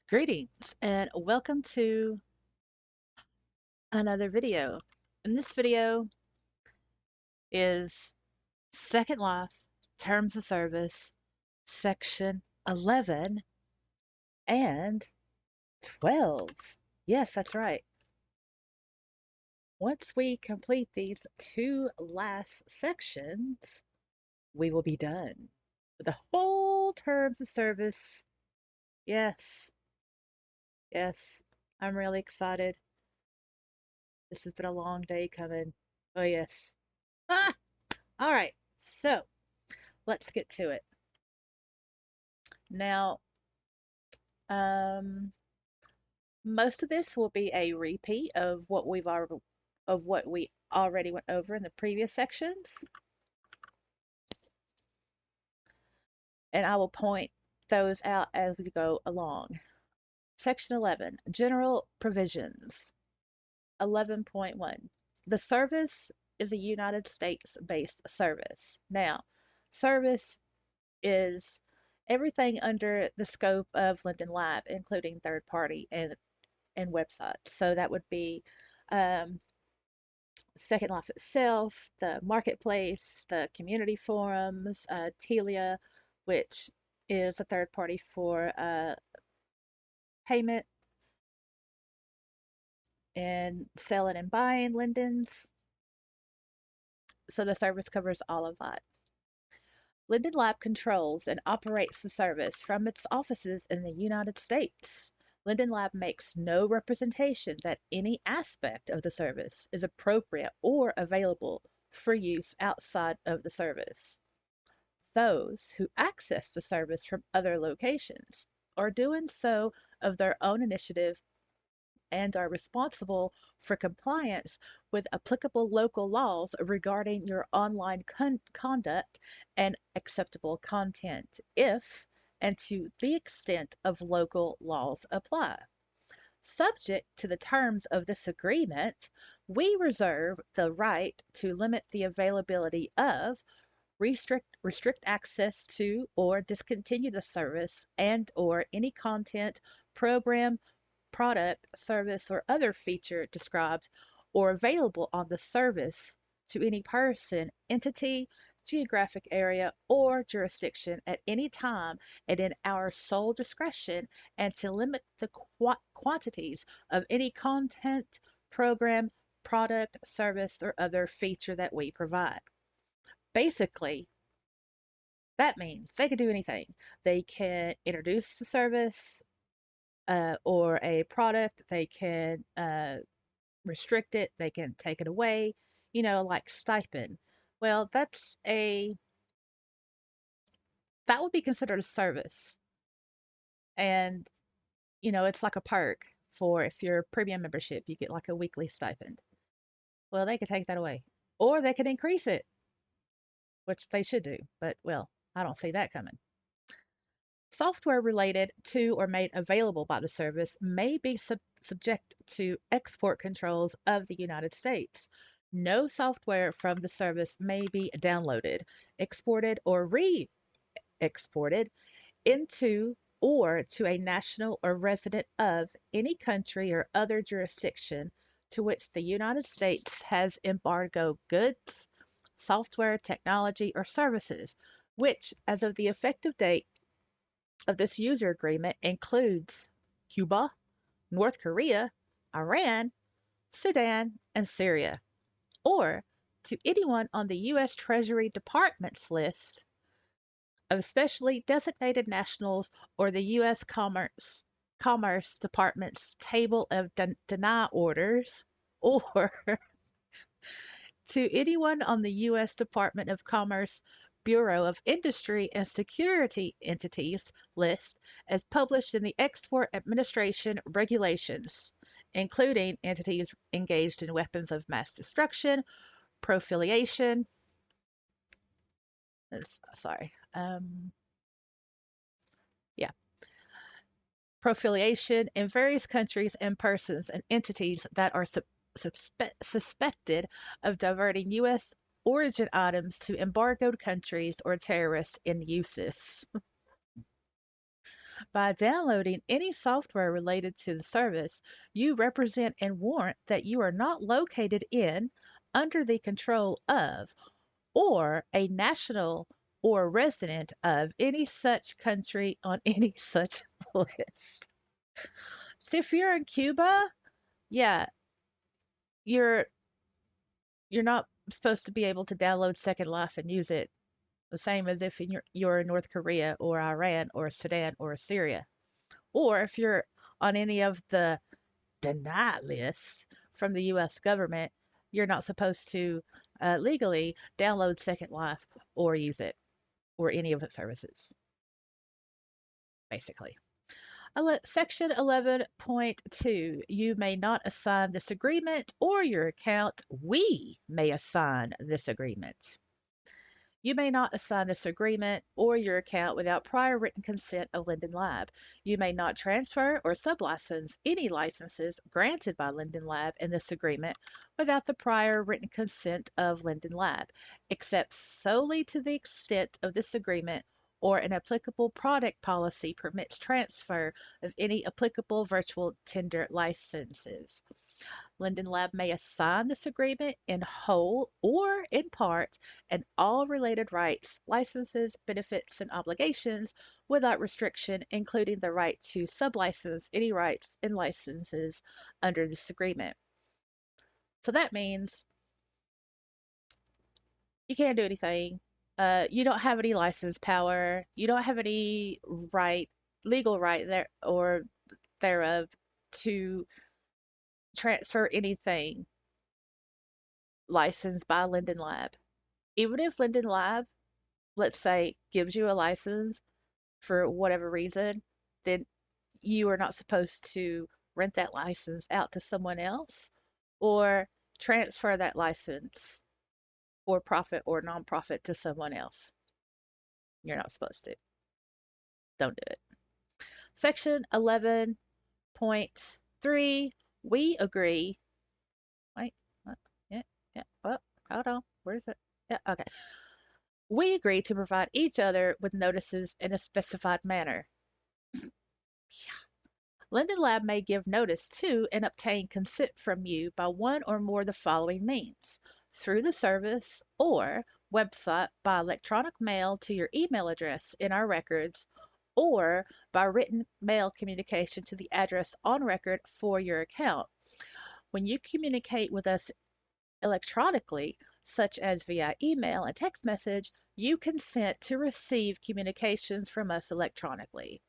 Greetings and welcome to another video. And this video is Second Life Terms of Service Section 11 and 12. Yes, that's right. Once we complete these two last sections, we will be done with the whole Terms of Service. Yes, yes, I'm really excited. This has been a long day coming. Oh, yes. Ah! All right, so let's get to it. Now, um, most of this will be a repeat of what we already went over in the previous sections, and I will point those out as we go along. Section 11, General Provisions. 11.1. The service is a United States-based service. Now, service is everything under the scope of Linden Lab, including third party and websites. So that would be um, Second Life itself, the marketplace, the community forums, Telia, which is a third party for payment and selling and buying Lindens. So the service covers all of that. Linden Lab controls and operates the service from its offices in the United States. Linden Lab makes no representation that any aspect of the service is appropriate or available for use outside of the service. Those who access the service from other locations are doing so of their own initiative and are responsible for compliance with applicable local laws regarding your online conduct and acceptable content, if and to the extent of local laws apply. Subject to the terms of this agreement, we reserve the right to limit the availability of, restrict access to, or discontinue the service and or any content, program, product, service, or other feature described or available on the service to any person, entity, geographic area, or jurisdiction at any time and in our sole discretion, and to limit the quantities of any content, program, product, service, or other feature that we provide. Basically, that means they could do anything. They can introduce the service, or a product, they can restrict it, they can take it away, like stipend. Well, that would be considered a service. And, it's like a perk for if you're a premium membership, you get like a weekly stipend. Well, they could take that away. Or they could increase it, which they should do. But, well, I don't see that coming. Software related to or made available by the service may be subject to export controls of the United States. No software from the service may be downloaded, exported, or re exported into or to a national or resident of any country or other jurisdiction to which the United States has embargoed goods, software, technology, or services, which, as of the effective date of this user agreement, includes Cuba, North Korea, Iran, Sudan, and Syria, or to anyone on the U.S. Treasury Department's list of specially designated nationals or the U.S. Commerce Department's table of deny orders, or to anyone on the U.S. Department of Commerce Bureau of Industry and Security Entities list as published in the Export Administration Regulations, including entities engaged in weapons of mass destruction, profiliation, sorry, yeah, profiliation in various countries and persons and entities that are suspected of diverting U.S. origin items to embargoed countries or terrorist end uses. By downloading any software related to the service, you represent and warrant that you are not located in, under the control of, or a national or resident of any such country on any such list. So if you're in Cuba, yeah, you're you're not supposed to be able to download Second Life and use it the same as if you're in North Korea or Iran or Sudan or Syria. Or if you're on any of the denied lists from the US government, you're not supposed to legally download Second Life or use it or any of its services, basically. Section 11.2, you may not assign this agreement or your account. We may assign this agreement. You may not assign this agreement or your account without prior written consent of Linden Lab. You may not transfer or sublicense any licenses granted by Linden Lab in this agreement without the prior written consent of Linden Lab, except solely to the extent of this agreement or an applicable product policy permits transfer of any applicable virtual tender licenses. Linden Lab may assign this agreement in whole or in part and all related rights, licenses, benefits, and obligations without restriction, including the right to sublicense any rights and licenses under this agreement. So that means you can't do anything. You don't have any license power. You don't have any right, legal right there or thereof to transfer anything licensed by Linden Lab. Even if Linden Lab, let's say, gives you a license for whatever reason, then you are not supposed to rent that license out to someone else or transfer that license for profit or nonprofit to someone else. You're not supposed to. Don't do it. Section 11.3, we agree. Wait, what? Yeah, yeah. Well, hold on. Where is it? Yeah, okay. We agree to provide each other with notices in a specified manner. Linden Lab may give notice to and obtain consent from you by one or more of the following means: through the service or website, by electronic mail to your email address in our records, or by written mail communication to the address on record for your account. When you communicate with us electronically, such as via email and text message, you consent to receive communications from us electronically.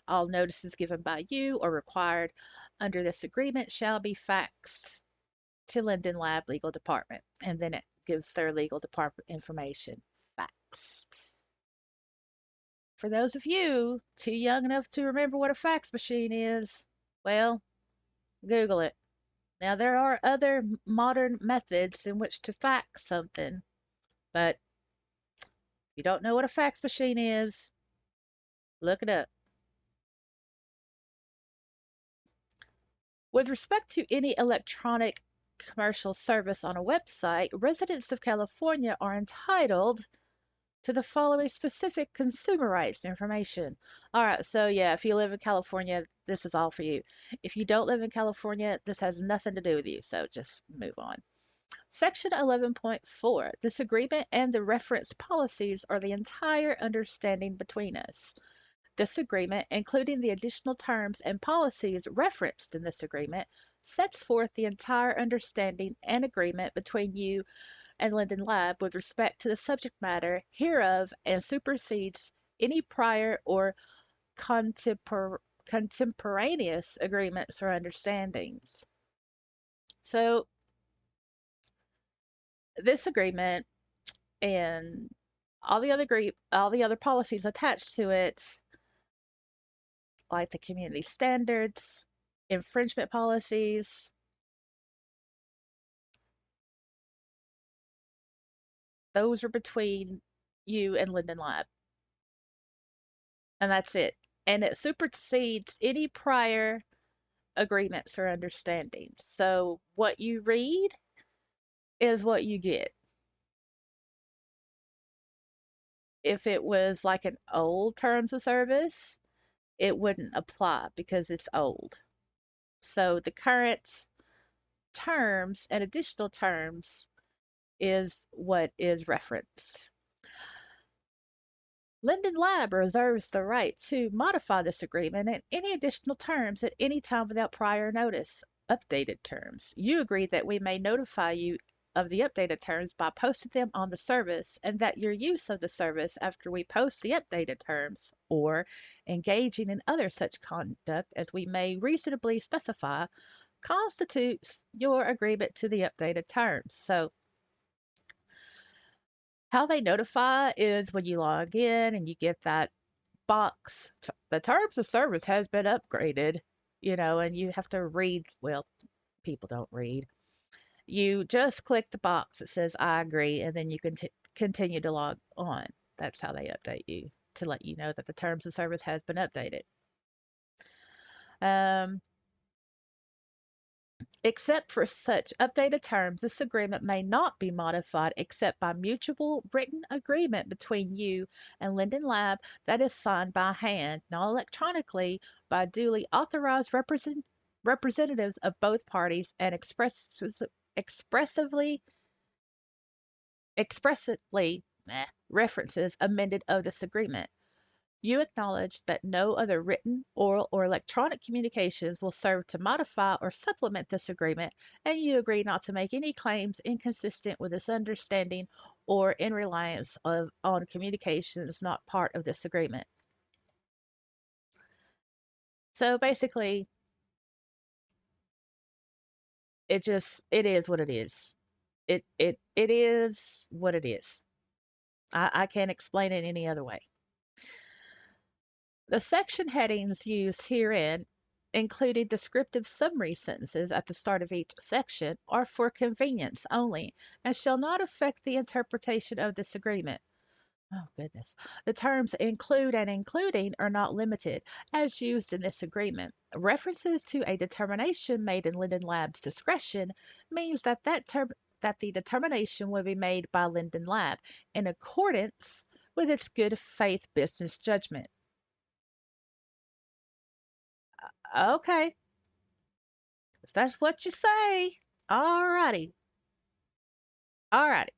All notices given by you or required under this agreement shall be faxed to Linden Lab Legal Department. And then it gives their legal department information. Faxed. For those of you too young enough to remember what a fax machine is, well, Google it. Now, there are other modern methods in which to fax something, but if you don't know what a fax machine is, look it up. With respect to any electronic commercial service on a website, residents of California are entitled to the following specific consumer rights information. All right, so yeah, if you live in California, this is all for you. If you don't live in California, this has nothing to do with you, so just move on. Section 11.4, this agreement and the referenced policies are the entire understanding between us. This agreement, including the additional terms and policies referenced in this agreement, sets forth the entire understanding and agreement between you and Linden Lab with respect to the subject matter hereof and supersedes any prior or contemporaneous agreements or understandings. So, this agreement and all the other policies attached to it, like the community standards, infringement policies, those are between you and Linden Lab. And that's it. And it supersedes any prior agreements or understandings. So what you read is what you get. If it was like an old terms of service, it wouldn't apply because it's old. So the current terms and additional terms is what is referenced. Linden Lab reserves the right to modify this agreement and any additional terms at any time without prior notice. Updated terms. You agree that we may notify you of the updated terms by posting them on the service and that your use of the service after we post the updated terms or engaging in other such conduct as we may reasonably specify constitutes your agreement to the updated terms. So how they notify is when you log in and you get that box. The terms of service has been upgraded, and you have to read. Well, people don't read. You just click the box that says I agree, and then you can continue to log on. That's how they update you to let you know that the terms of service has been updated. Um, Except for such updated terms, this agreement may not be modified except by mutual written agreement between you and Linden Lab that is signed by hand, not electronically, by duly authorized representatives of both parties and expressively expressly references amended of this agreement. You acknowledge that no other written, oral, or electronic communications will serve to modify or supplement this agreement, and you agree not to make any claims inconsistent with this understanding or in reliance on communications not part of this agreement. So basically, it is what it is. It is what it is. I can't explain it any other way. The section headings used herein, including descriptive summary sentences at the start of each section, are for convenience only and shall not affect the interpretation of this agreement. Oh, goodness. The terms include and including are not limited, as used in this agreement. References to a determination made in Linden Lab's discretion means that the determination will be made by Linden Lab in accordance with its good faith business judgment. Okay, if that's what you say. Alrighty. Alrighty.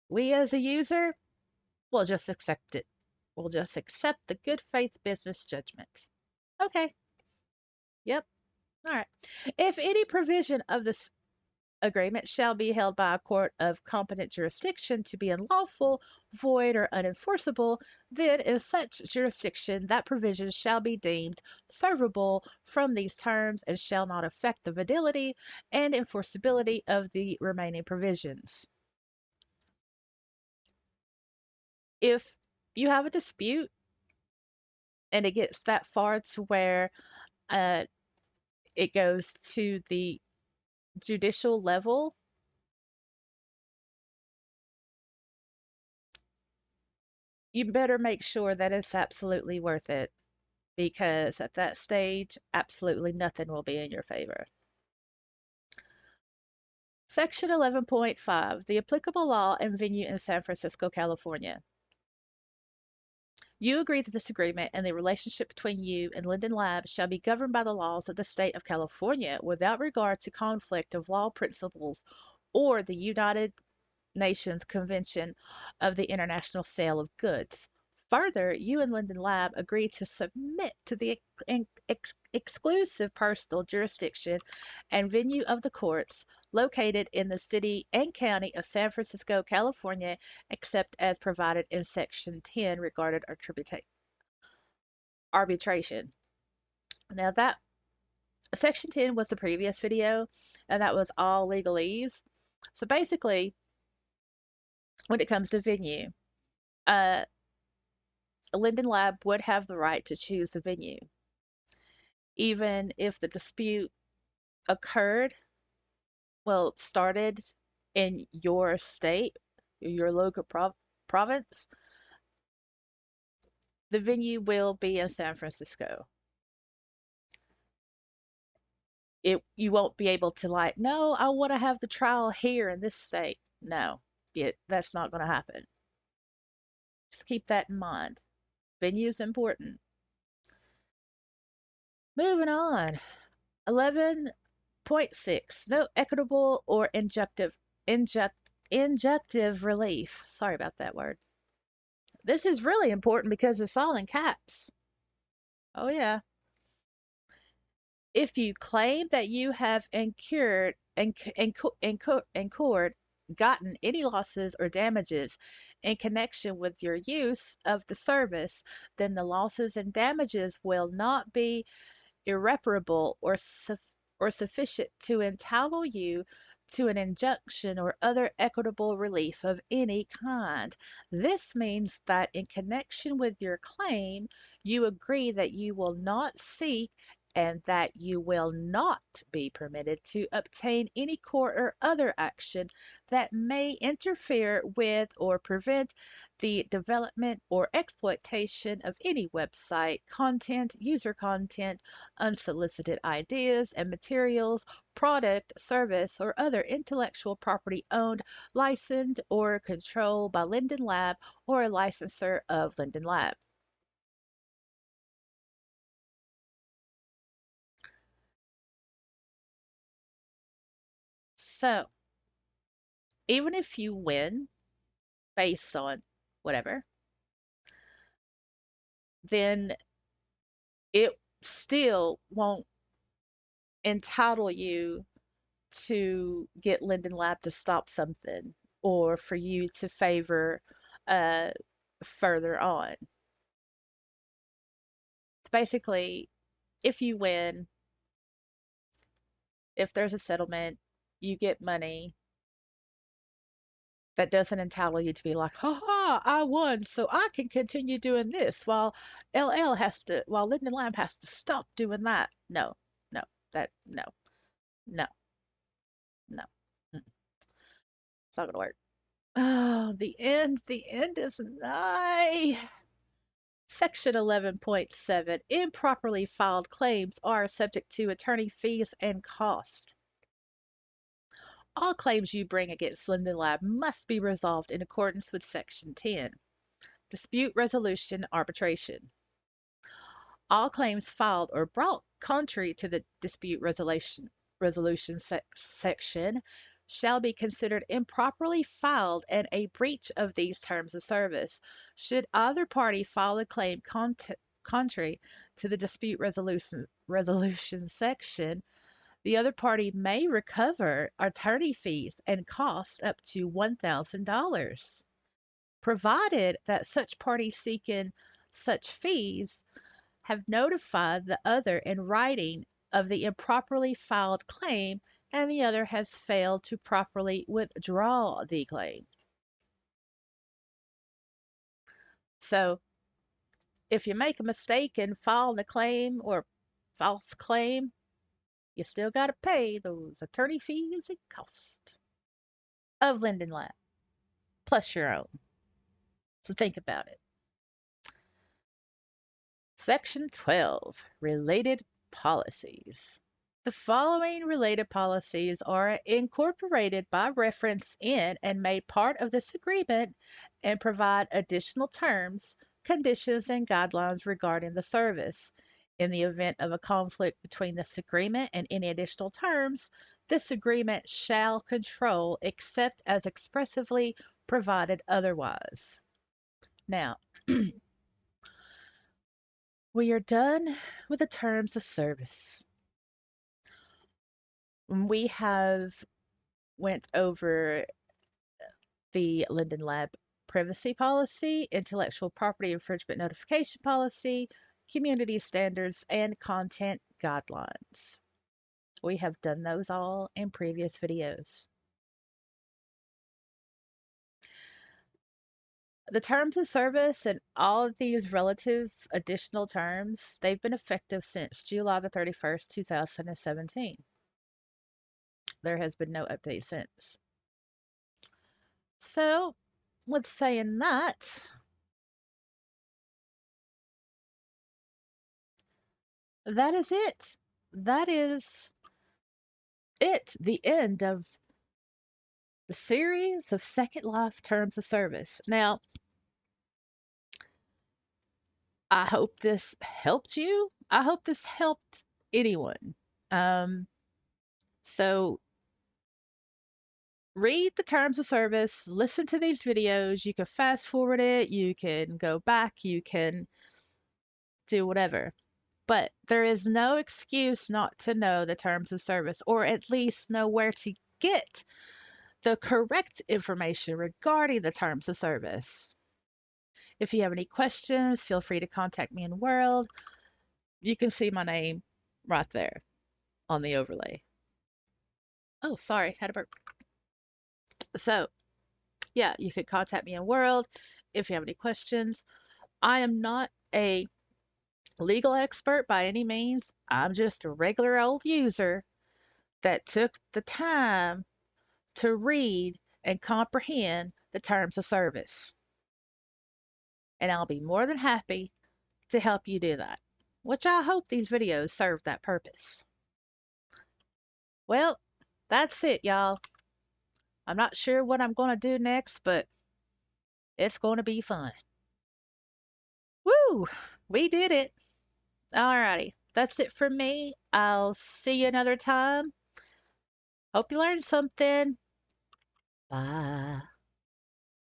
We as a user will just accept it. We'll just accept the good faith business judgment. Okay. Yep. All right. If any provision of this agreement shall be held by a court of competent jurisdiction to be unlawful, void, or unenforceable, then in such jurisdiction that provision shall be deemed servable from these terms and shall not affect the validity and enforceability of the remaining provisions. If you have a dispute and it gets that far to where uh, it goes to the judicial level, you better make sure that it's absolutely worth it because at that stage, absolutely nothing will be in your favor. Section 11.5, the applicable law and venue in San Francisco, California. You agree that this agreement and the relationship between you and Linden Lab shall be governed by the laws of the state of California without regard to conflict of law principles or the United Nations Convention of the International Sale of Goods. Further, you and Linden Lab agree to submit to the exclusive personal jurisdiction and venue of the courts located in the city and county of San Francisco, California, except as provided in Section 10 regarding arbitration. Now that Section 10 was the previous video, and that was all legalese. So basically, when it comes to venue, uh, Linden Lab would have the right to choose the venue, even if the dispute occurred, well, started in your state, your local province, the venue will be in San Francisco. You won't be able to like, no, I want to have the trial here in this state. No, that's not going to happen. Just keep that in mind. Venue is important. Moving on. 11.6. No equitable or injective relief. Sorry about that word. This is really important because it's all in caps. Oh yeah. If you claim that you have incurred, gotten any losses or damages in connection with your use of the service, then the losses and damages will not be irreparable or sufficient to entitle you to an injunction or other equitable relief of any kind. This means that in connection with your claim, you agree that you will not seek and that you will not be permitted to obtain any court or other action that may interfere with or prevent the development or exploitation of any website content, user content, unsolicited ideas and materials, product, service, or other intellectual property owned, licensed, or controlled by Linden Lab or a licensor of Linden Lab. So, even if you win based on whatever, then it still won't entitle you to get Linden Lab to stop something or for you to favor uh, further on. Basically, if you win, if there's a settlement, you get money. That doesn't entitle you to be like, ha ha, I won, so I can continue doing this while Linden Lab has to stop doing that. No, no, no, no, no. It's not gonna work. Oh, the end is nigh. Section 11.7 Improperly filed claims are subject to attorney fees and cost. All claims you bring against Linden Lab must be resolved in accordance with Section 10. Dispute resolution arbitration. All claims filed or brought contrary to the dispute resolution section shall be considered improperly filed and a breach of these terms of service. Should either party file a claim contrary to the dispute resolution section, the other party may recover attorney fees and costs up to $1,000, provided that such party seeking such fees have notified the other in writing of the improperly filed claim and the other has failed to properly withdraw the claim. So, if you make a mistake in filing a claim or false claim, you still got to pay those attorney fees and costs of Linden Lab, plus your own. So think about it. Section 12, Related Policies. The following related policies are incorporated by reference in and made part of this agreement and provide additional terms, conditions, and guidelines regarding the service. In the event of a conflict between this agreement and any additional terms, this agreement shall control except as expressively provided otherwise. Now, we are done with the terms of service. We have went over the Linden Lab privacy policy, intellectual property infringement notification policy, community standards, and content guidelines. We have done those all in previous videos. The terms of service and all of these relative additional terms, they've been effective since July the 31st, 2017. There has been no update since. So, with saying that, that is it. That is it. The end of the series of Second Life terms of service. Now, I hope this helped you. I hope this helped anyone. Um, so read the terms of service, listen to these videos. You can fast forward it, you can go back, you can do whatever. But there is no excuse not to know the terms of service, or at least know where to get the correct information regarding the terms of service. If you have any questions, feel free to contact me in World. You can see my name right there on the overlay. Oh, sorry, had a burp. So, yeah, you could contact me in World if you have any questions. I am not a legal expert by any means. I'm just a regular old user that took the time to read and comprehend the terms of service. And I'll be more than happy to help you do that, which I hope these videos serve that purpose. Well, that's it, y'all. I'm not sure what I'm going to do next, but it's going to be fun. Woo! We did it. Alrighty. That's it for me. I'll see you another time. Hope you learned something. Bye.